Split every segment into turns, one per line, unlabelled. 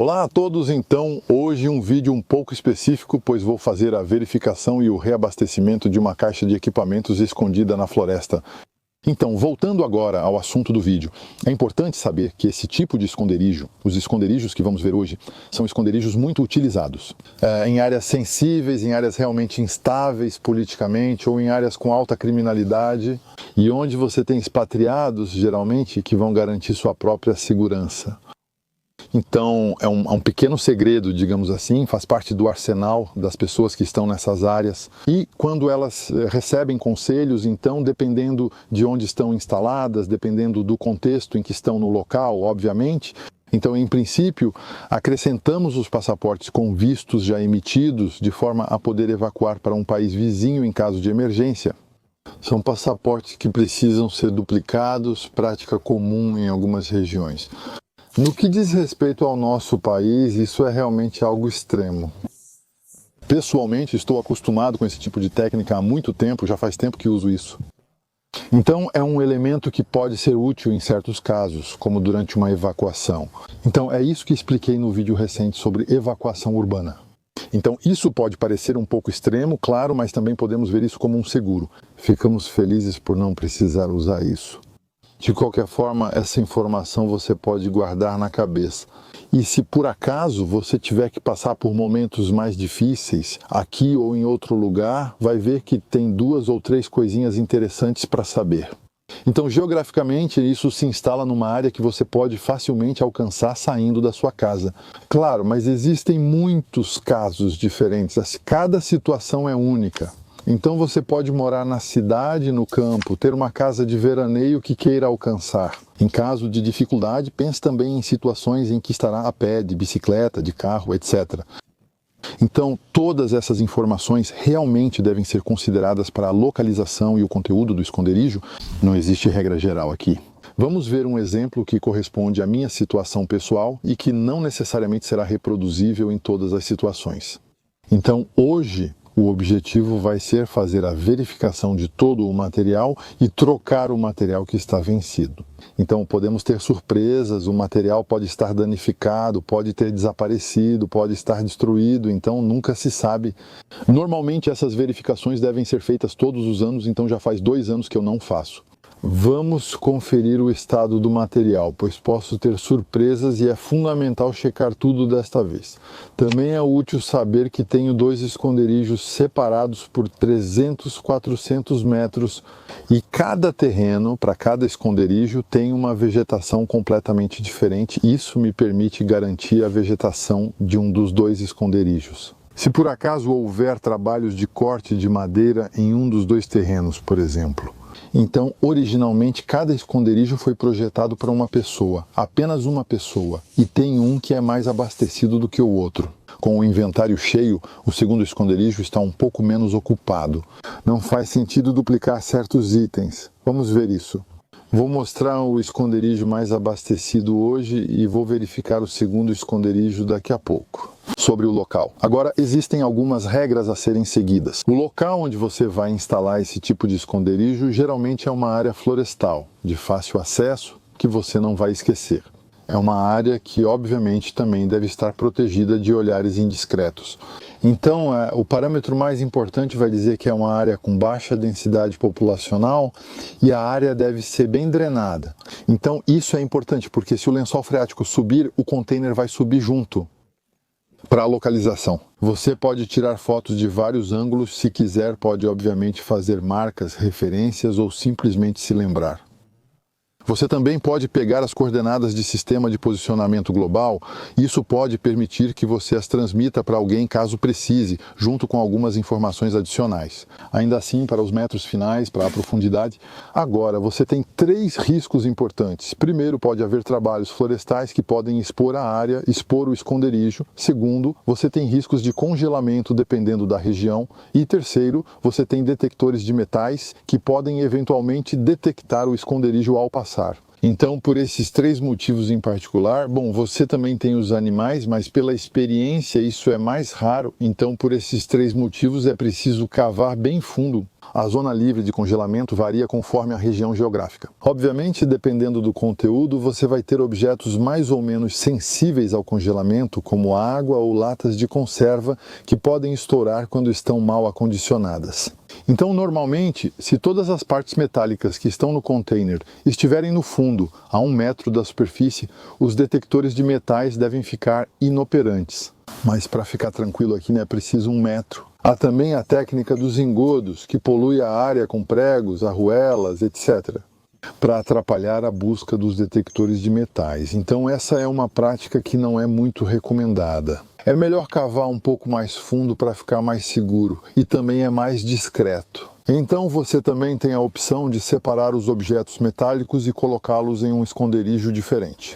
Olá a todos, então hoje um vídeo um pouco específico, pois vou fazer a verificação e o reabastecimento de uma caixa de equipamentos escondida na floresta. Então, voltando agora ao assunto do vídeo, é importante saber que esse tipo de esconderijo, os esconderijos que vamos ver hoje, são esconderijos muito utilizados em áreas sensíveis, em áreas realmente instáveis politicamente ou em áreas com alta criminalidade e onde você tem expatriados, geralmente, que vão garantir sua própria segurança. Então, é um pequeno segredo, digamos assim, faz parte do arsenal das pessoas que estão nessas áreas. E quando elas recebem conselhos, então, dependendo de onde estão instaladas, dependendo do contexto em que estão no local, obviamente, então, em princípio, acrescentamos os passaportes com vistos já emitidos, de forma a poder evacuar para um país vizinho em caso de emergência. São passaportes que precisam ser duplicados, prática comum em algumas regiões. No que diz respeito ao nosso país, isso é realmente algo extremo. Pessoalmente, estou acostumado com esse tipo de técnica há muito tempo, já faz tempo que uso isso. Então, é um elemento que pode ser útil em certos casos, como durante uma evacuação. Então, é isso que expliquei no vídeo recente sobre evacuação urbana. Então, isso pode parecer um pouco extremo, claro, mas também podemos ver isso como um seguro. Ficamos felizes por não precisar usar isso. De qualquer forma, essa informação você pode guardar na cabeça. E se por acaso você tiver que passar por momentos mais difíceis, aqui ou em outro lugar, vai ver que tem 2 ou 3 coisinhas interessantes para saber. Então, geograficamente, isso se instala numa área que você pode facilmente alcançar saindo da sua casa. Claro, mas existem muitos casos diferentes. Cada situação é única. Então você pode morar na cidade, no campo, ter uma casa de veraneio que queira alcançar. Em caso de dificuldade, pense também em situações em que estará a pé, de bicicleta, de carro, etc. Então, todas essas informações realmente devem ser consideradas para a localização e o conteúdo do esconderijo. Não existe regra geral aqui. Vamos ver um exemplo que corresponde à minha situação pessoal e que não necessariamente será reproduzível em todas as situações. Então, hoje, o objetivo vai ser fazer a verificação de todo o material e trocar o material que está vencido. Então podemos ter surpresas, o material pode estar danificado, pode ter desaparecido, pode estar destruído, então nunca se sabe. Normalmente essas verificações devem ser feitas todos os anos, então já faz 2 anos que eu não faço. Vamos conferir o estado do material, pois posso ter surpresas e é fundamental checar tudo desta vez. Também é útil saber que tenho 2 esconderijos separados por 300, 400 metros e cada terreno, para cada esconderijo, tem uma vegetação completamente diferente. Isso me permite garantir a vegetação de um dos 2 esconderijos. Se por acaso houver trabalhos de corte de madeira em um dos 2 terrenos, por exemplo, então, originalmente, cada esconderijo foi projetado para uma pessoa, apenas uma pessoa, e tem um que é mais abastecido do que o outro. Com o inventário cheio, o segundo esconderijo está um pouco menos ocupado. Não faz sentido duplicar certos itens. Vamos ver isso. Vou mostrar o esconderijo mais abastecido hoje e vou verificar o segundo esconderijo daqui a pouco. Sobre o local. Agora, existem algumas regras a serem seguidas. O local onde você vai instalar esse tipo de esconderijo geralmente é uma área florestal, de fácil acesso, que você não vai esquecer. É uma área que, obviamente, também deve estar protegida de olhares indiscretos. Então, o parâmetro mais importante vai dizer que é uma área com baixa densidade populacional e a área deve ser bem drenada. Então, isso é importante, porque se o lençol freático subir, o container vai subir junto. Para a localização. Você pode tirar fotos de vários ângulos, se quiser pode obviamente fazer marcas, referências ou simplesmente se lembrar. Você também pode pegar as coordenadas de sistema de posicionamento global, isso pode permitir que você as transmita para alguém caso precise, junto com algumas informações adicionais. Ainda assim, para os metros finais, para a profundidade. Agora, você tem 3 riscos importantes. Primeiro, pode haver trabalhos florestais que podem expor a área, expor o esconderijo. Segundo, você tem riscos de congelamento dependendo da região. E terceiro, você tem detectores de metais que podem eventualmente detectar o esconderijo ao passar. Então, por esses 3 motivos em particular, bom, você também tem os animais, mas pela experiência isso é mais raro. Então, por esses 3 motivos é preciso cavar bem fundo. A zona livre de congelamento varia conforme a região geográfica. Obviamente, dependendo do conteúdo, você vai ter objetos mais ou menos sensíveis ao congelamento, como água ou latas de conserva, que podem estourar quando estão mal acondicionadas. Então, normalmente, se todas as partes metálicas que estão no container estiverem no fundo, a 1 metro da superfície, os detectores de metais devem ficar inoperantes. Mas para ficar tranquilo aqui, é preciso 1 metro. Há também a técnica dos engodos, que polui a área com pregos, arruelas, etc., para atrapalhar a busca dos detectores de metais. Então essa é uma prática que não é muito recomendada. É melhor cavar um pouco mais fundo para ficar mais seguro e também é mais discreto. Então você também tem a opção de separar os objetos metálicos e colocá-los em um esconderijo diferente.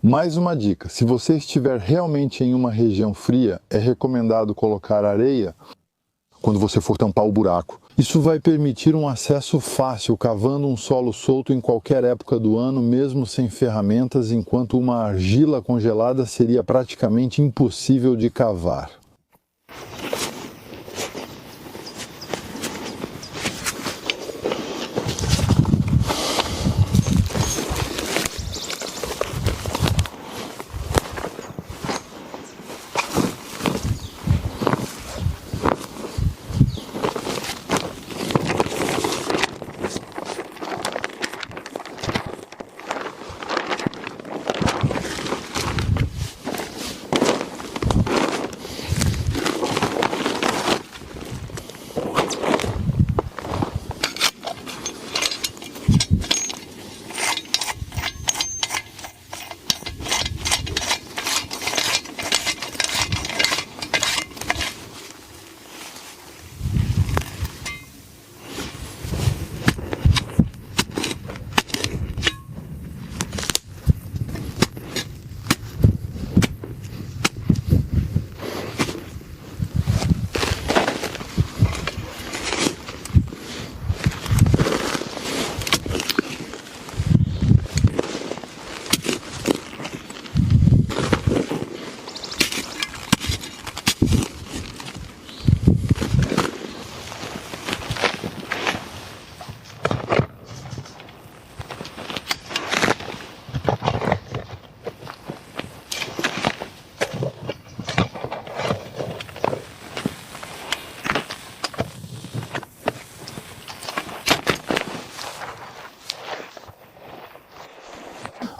Mais uma dica, se você estiver realmente em uma região fria, é recomendado colocar areia quando você for tampar o buraco. Isso vai permitir um acesso fácil, cavando um solo solto em qualquer época do ano, mesmo sem ferramentas, enquanto uma argila congelada seria praticamente impossível de cavar.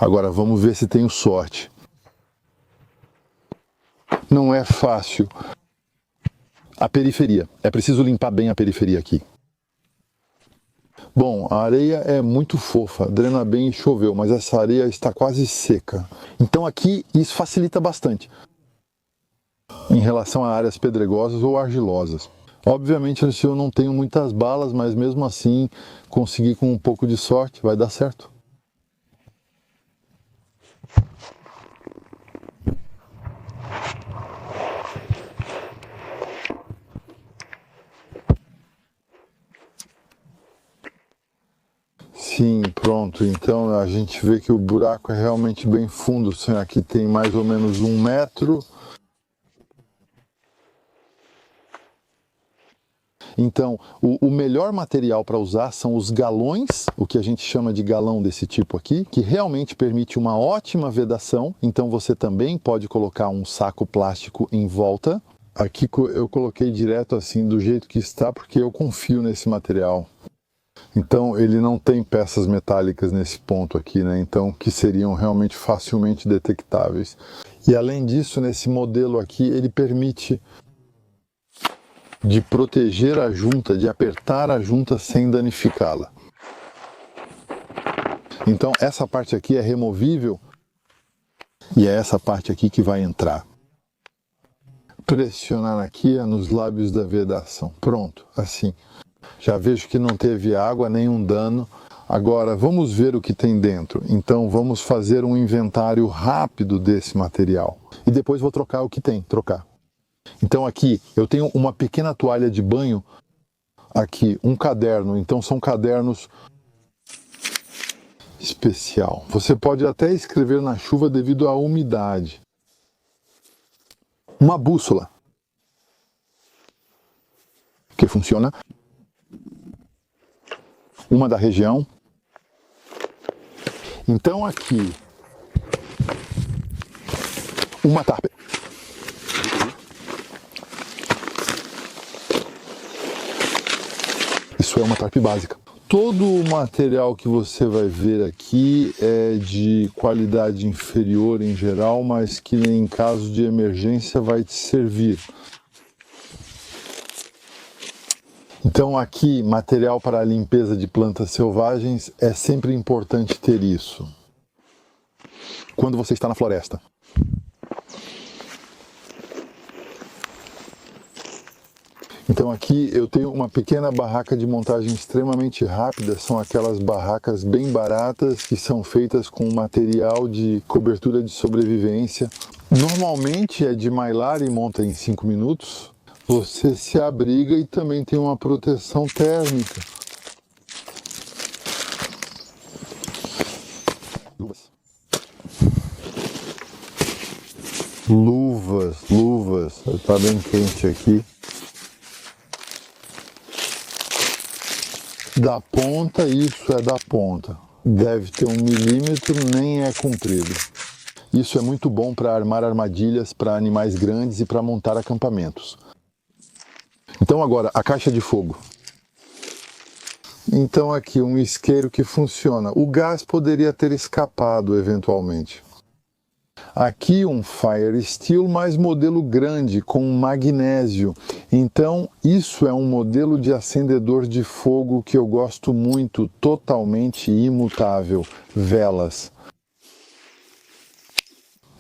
Agora vamos ver se tenho sorte. Não é fácil. A periferia. É preciso limpar bem a periferia aqui. Bom, a areia é muito fofa, drena bem e choveu, mas essa areia está quase seca. Então aqui isso facilita bastante em relação a áreas pedregosas ou argilosas. Obviamente eu não tenho muitas balas, mas mesmo assim conseguir com um pouco de sorte vai dar certo. Sim, pronto. Então a gente vê que o buraco é realmente bem fundo. Aqui tem mais ou menos 1 metro. Então, o melhor material para usar são os galões, o que a gente chama de galão desse tipo aqui, que realmente permite uma ótima vedação. Então você também pode colocar um saco plástico em volta. Aqui eu coloquei direto assim do jeito que está, porque eu confio nesse material. Então ele não tem peças metálicas nesse ponto aqui, né? Então que seriam realmente facilmente detectáveis. E além disso, nesse modelo aqui, ele permite de proteger a junta, de apertar a junta sem danificá-la. Então essa parte aqui é removível e é essa parte aqui que vai entrar. Pressionar aqui nos lábios da vedação. Pronto, assim. Já vejo que não teve água, nenhum dano. Agora vamos ver o que tem dentro. Então vamos fazer um inventário rápido desse material. E depois vou trocar o que tem, trocar. Então aqui eu tenho uma pequena toalha de banho, aqui um caderno, então são cadernos especial. Você pode até escrever na chuva devido à umidade. Uma bússola, que funciona. uma da região. Então aqui, uma tarp. Isso é uma tarp básica. Todo o material que você vai ver aqui é de qualidade inferior em geral, mas que em caso de emergência vai te servir. Então aqui, material para a limpeza de plantas selvagens, é sempre importante ter isso. Quando você está na floresta. Então aqui eu tenho uma pequena barraca de montagem extremamente rápida, são aquelas barracas bem baratas que são feitas com material de cobertura de sobrevivência. Normalmente é de mylar e monta em 5 minutos. Você se abriga e também tem uma proteção térmica. Luvas, está bem quente aqui. Da ponta, isso é da ponta. Deve ter 1 milímetro, nem é comprido. Isso é muito bom para armar armadilhas para animais grandes e para montar acampamentos. Então agora, a caixa de fogo. Então aqui um isqueiro que funciona. O gás poderia ter escapado eventualmente. Aqui um Fire Steel, mais modelo grande, com magnésio. Então isso é um modelo de acendedor de fogo que eu gosto muito, totalmente imutável. Velas.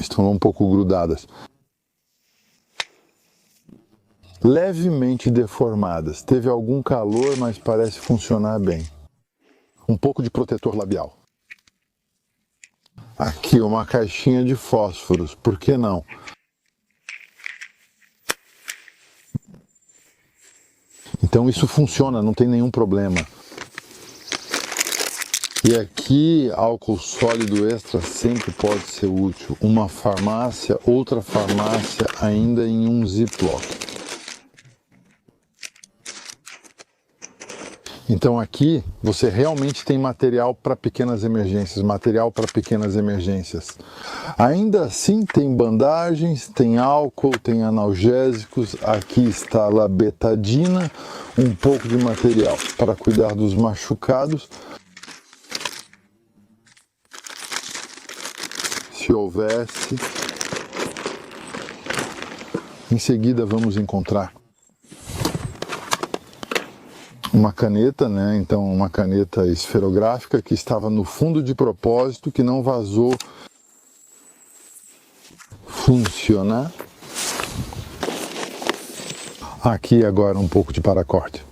Estão um pouco grudadas. Levemente deformadas. Teve algum calor, mas parece funcionar bem. Um pouco de protetor labial. Aqui uma caixinha de fósforos, por que não? Então isso funciona, não tem nenhum problema. E aqui álcool sólido extra sempre pode ser útil. Uma farmácia, outra farmácia ainda em um Ziploc. Então aqui você realmente tem material para pequenas emergências, Ainda assim tem bandagens, tem álcool, tem analgésicos, aqui está a betadina, um pouco de material para cuidar dos machucados. Se houvesse. Em seguida vamos encontrar uma caneta, né? Então uma caneta esferográfica que estava no fundo de propósito, que não vazou. Funcionar. Aqui agora um pouco de paracorte.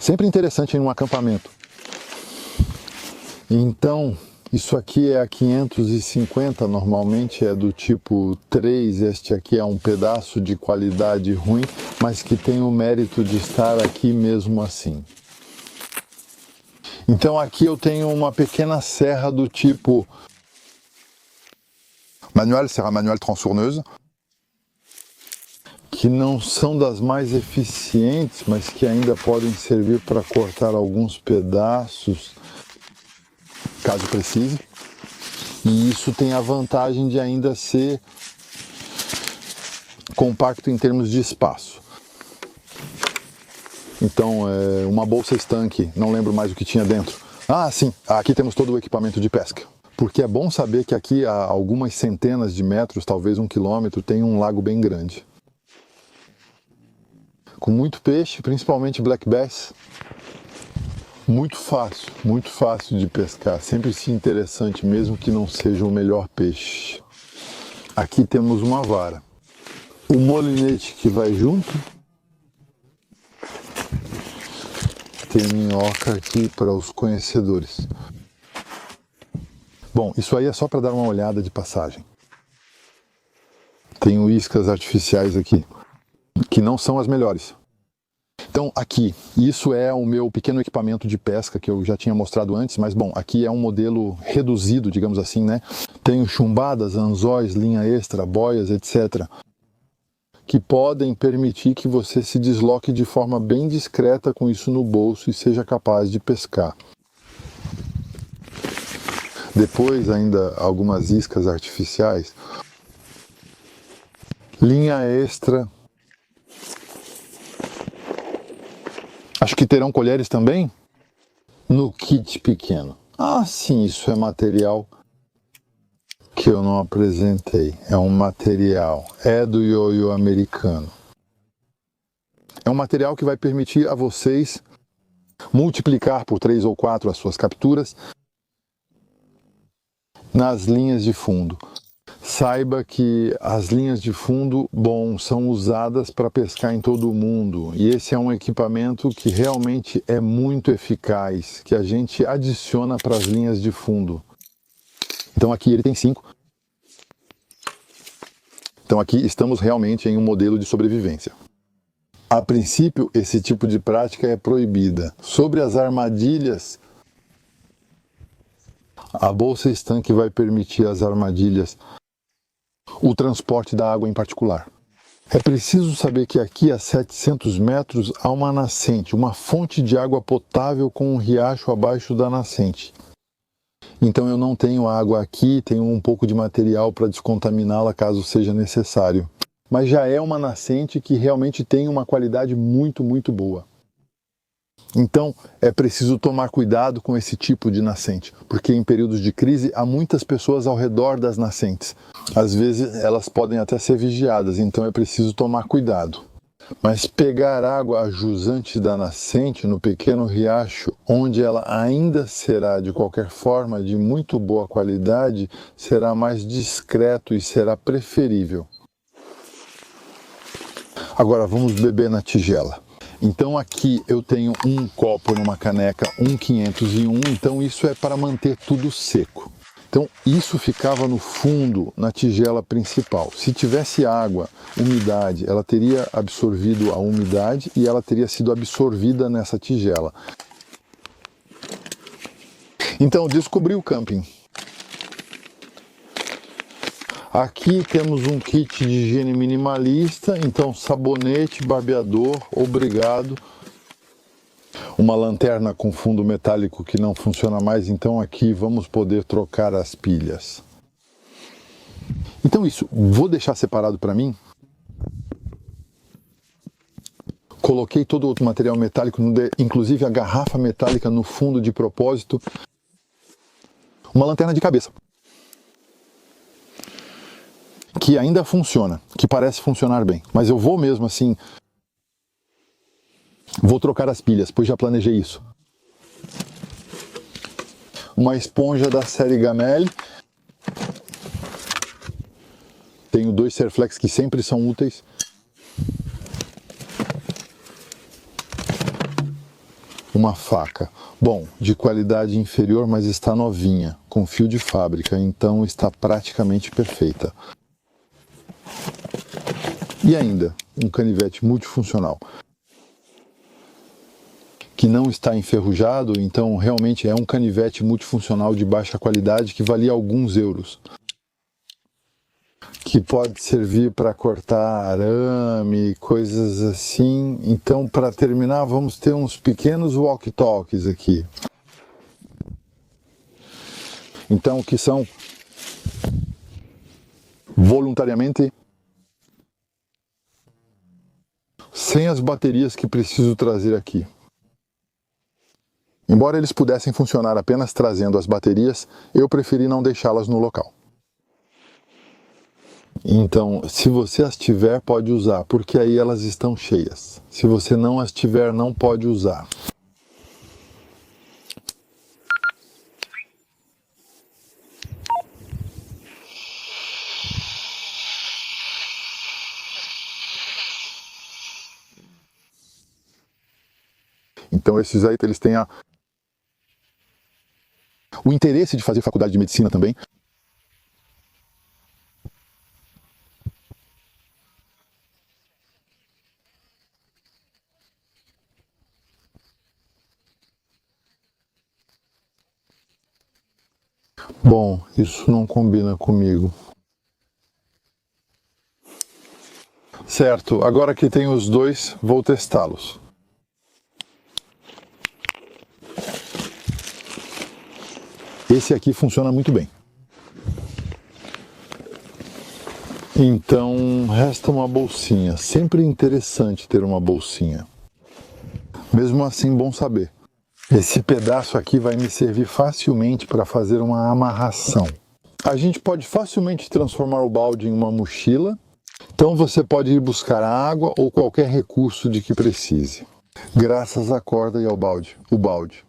Sempre interessante em um acampamento. Então isso aqui é a 550, normalmente é do tipo 3, este aqui é um pedaço de qualidade ruim, mas que tem o mérito de estar aqui mesmo assim. Então aqui eu tenho uma pequena serra do tipo manual, serra manual transurneuse, que não são das mais eficientes, mas que ainda podem servir para cortar alguns pedaços, caso precise. E isso tem a vantagem de ainda ser compacto em termos de espaço. Então, uma bolsa estanque, não lembro mais o que tinha dentro. Ah, sim, aqui temos todo o equipamento de pesca. Porque é bom saber que aqui a algumas centenas de metros, talvez 1 quilômetro, tem um lago bem grande. Com muito peixe, principalmente black bass. Muito fácil de pescar, sempre se interessante, mesmo que não seja o melhor peixe. Aqui temos uma vara. O molinete que vai junto. Tem minhoca aqui para os conhecedores. Bom, isso aí é só para dar uma olhada de passagem. Tem iscas artificiais aqui, que não são as melhores. Então aqui, isso é o meu pequeno equipamento de pesca que eu já tinha mostrado antes, mas bom, aqui é um modelo reduzido, digamos assim, né? Tenho chumbadas, anzóis, linha extra, boias, etc. que podem permitir que você se desloque de forma bem discreta com isso no bolso e seja capaz de pescar. Depois ainda algumas iscas artificiais, linha extra. Acho que terão colheres também? No kit pequeno. Ah, sim, isso é material que eu não apresentei. É um material, é do ioiô americano. É um material que vai permitir a vocês multiplicar por 3 ou 4 as suas capturas nas linhas de fundo. Saiba que as linhas de fundo, são usadas para pescar em todo o mundo. E esse é um equipamento que realmente é muito eficaz, que a gente adiciona para as linhas de fundo. Então aqui ele tem 5. Então aqui estamos realmente em um modelo de sobrevivência. A princípio, esse tipo de prática é proibida. Sobre as armadilhas, a bolsa estanque vai permitir às armadilhas o transporte da água em particular. É preciso saber que aqui a 700 metros há uma nascente, uma fonte de água potável com um riacho abaixo da nascente. Então eu não tenho água aqui, tenho um pouco de material para descontaminá-la caso seja necessário. Mas já é uma nascente que realmente tem uma qualidade muito, muito boa. Então é preciso tomar cuidado com esse tipo de nascente, porque em períodos de crise há muitas pessoas ao redor das nascentes. Às vezes elas podem até ser vigiadas, então é preciso tomar cuidado. Mas pegar água jusante da nascente no pequeno riacho, onde ela ainda será de qualquer forma de muito boa qualidade, será mais discreto e será preferível. Agora vamos beber na tigela. Então aqui eu tenho um copo numa caneca, um 501, então isso é para manter tudo seco. Então isso ficava no fundo, na tigela principal. Se tivesse água, umidade, ela teria absorvido a umidade e ela teria sido absorvida nessa tigela. Então descobri o camping. Aqui temos um kit de higiene minimalista, então sabonete, barbeador, obrigado. Uma lanterna com fundo metálico que não funciona mais, então aqui vamos poder trocar as pilhas. Então isso, vou deixar separado para mim. Coloquei todo outro material metálico, inclusive a garrafa metálica no fundo de propósito. Uma lanterna de cabeça, que ainda funciona, que parece funcionar bem, mas eu vou mesmo assim, vou trocar as pilhas, pois já planejei isso. Uma esponja da série Gamel. Tenho 2 Serflex que sempre são úteis. Uma faca, de qualidade inferior, mas está novinha, com fio de fábrica, então está praticamente perfeita. E ainda, um canivete multifuncional, que não está enferrujado, então realmente é um canivete multifuncional de baixa qualidade que valia alguns euros. Que pode servir para cortar arame, coisas assim. Então, para terminar, vamos ter uns pequenos walkie-talkies aqui. Então, que são voluntariamente sem as baterias que preciso trazer aqui. Embora eles pudessem funcionar apenas trazendo as baterias, eu preferi não deixá-las no local. Então, se você as tiver, pode usar, porque aí elas estão cheias. Se você não as tiver, não pode usar. Então, esses aí, eles têm o interesse de fazer faculdade de medicina também. Isso não combina comigo. Certo, agora que tenho os dois, vou testá-los. Esse aqui funciona muito bem. Então, resta uma bolsinha. Sempre interessante ter uma bolsinha. Mesmo assim, bom saber. Esse pedaço aqui vai me servir facilmente para fazer uma amarração. A gente pode facilmente transformar o balde em uma mochila. Então você pode ir buscar água ou qualquer recurso de que precise. Graças à corda e ao balde. O balde.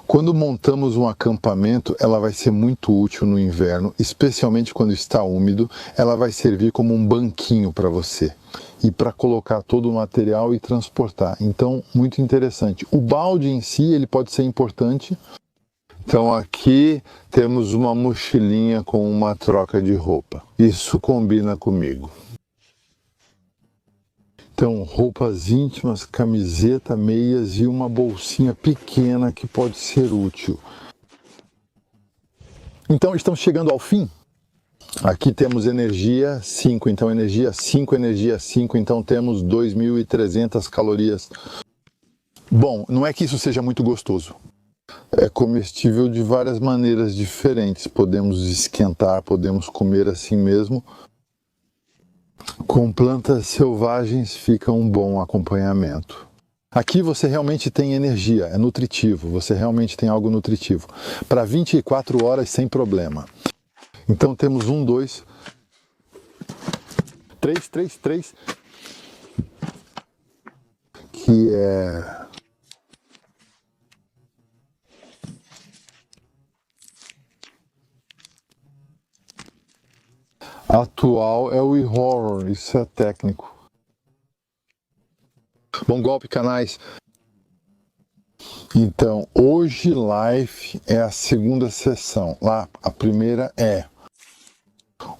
Quando montamos um acampamento, ela vai ser muito útil no inverno, especialmente quando está úmido. Ela vai servir como um banquinho para você e para colocar todo o material e transportar. Então, muito interessante. O balde em si, ele pode ser importante. Então aqui temos uma mochilinha com uma troca de roupa. Isso combina comigo. Então, roupas íntimas, camiseta, meias e uma bolsinha pequena que pode ser útil. Então, estamos chegando ao fim. Aqui temos energia 5, então energia 5, então temos 2.300 calorias. Bom, não é que isso seja muito gostoso. É comestível de várias maneiras diferentes. Podemos esquentar, podemos comer assim mesmo. Com plantas selvagens fica um bom acompanhamento. Aqui você realmente tem energia, é nutritivo, você realmente tem algo nutritivo. Para 24 horas sem problema. Então temos 1, 2, 3, que é... Atual é o e-horror, isso é técnico. Bom golpe, canais. Então, hoje live é a segunda sessão. Lá, a primeira é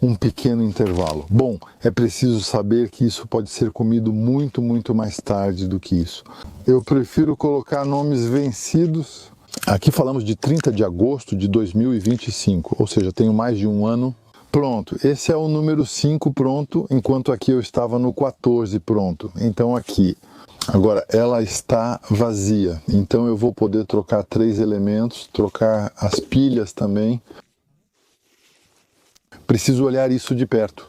um pequeno intervalo. Bom, é preciso saber que isso pode ser comido muito mais tarde do que isso. Eu prefiro colocar nomes vencidos. Aqui falamos de 30 de agosto de 2025, ou seja, tenho mais de um ano. Pronto, esse é o número 5 pronto, enquanto aqui eu estava no 14 pronto. Então aqui, agora ela está vazia, então eu vou poder trocar 3 elementos, trocar as pilhas também. Preciso olhar isso de perto.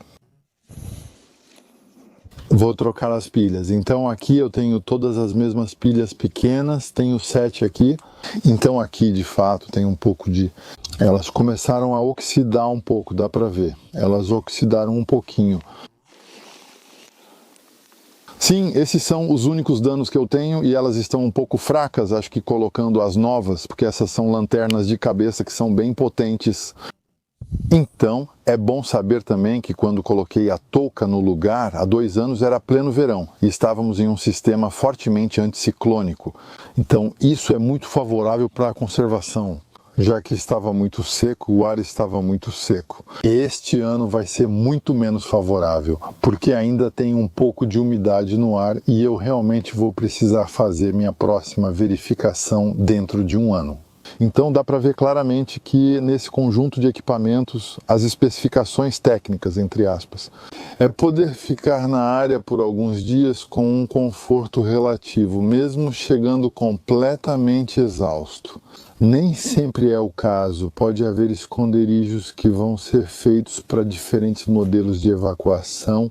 Vou trocar as pilhas. Então aqui eu tenho todas as mesmas pilhas pequenas, tenho 7 aqui. Então aqui de fato tem um pouco de... Elas começaram a oxidar um pouco, dá para ver. Elas oxidaram um pouquinho. Sim, esses são os únicos danos que eu tenho e elas estão um pouco fracas, acho que colocando as novas, porque essas são lanternas de cabeça que são bem potentes. Então, é bom saber também que quando coloquei a touca no lugar, há 2 anos era pleno verão e estávamos em um sistema fortemente anticiclônico. Então, isso é muito favorável para a conservação, já que estava muito seco, o ar estava muito seco. Este ano vai ser muito menos favorável, porque ainda tem um pouco de umidade no ar e eu realmente vou precisar fazer minha próxima verificação dentro de um ano. Então dá para ver claramente que nesse conjunto de equipamentos, as especificações técnicas, entre aspas, é poder ficar na área por alguns dias com um conforto relativo, mesmo chegando completamente exausto. Nem sempre é o caso, pode haver esconderijos que vão ser feitos para diferentes modelos de evacuação.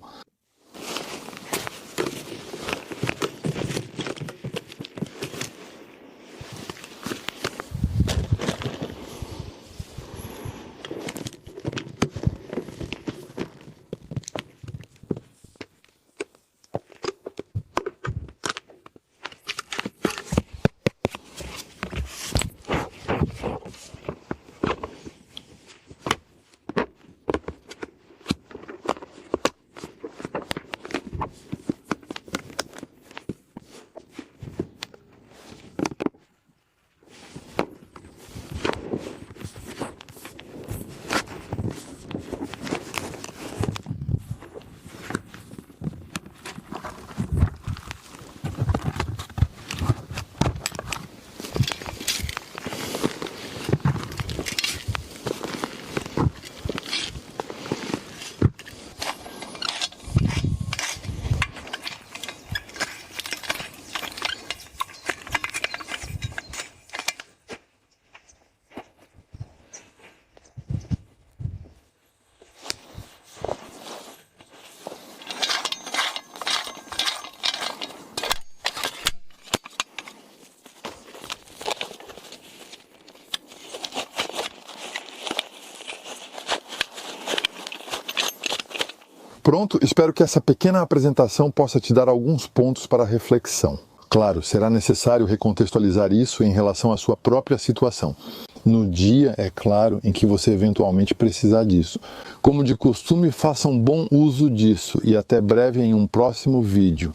Pronto, espero que essa pequena apresentação possa te dar alguns pontos para reflexão. Claro, será necessário recontextualizar isso em relação à sua própria situação. No dia, é claro, em que você eventualmente precisar disso. Como de costume, faça um bom uso disso e até breve em um próximo vídeo.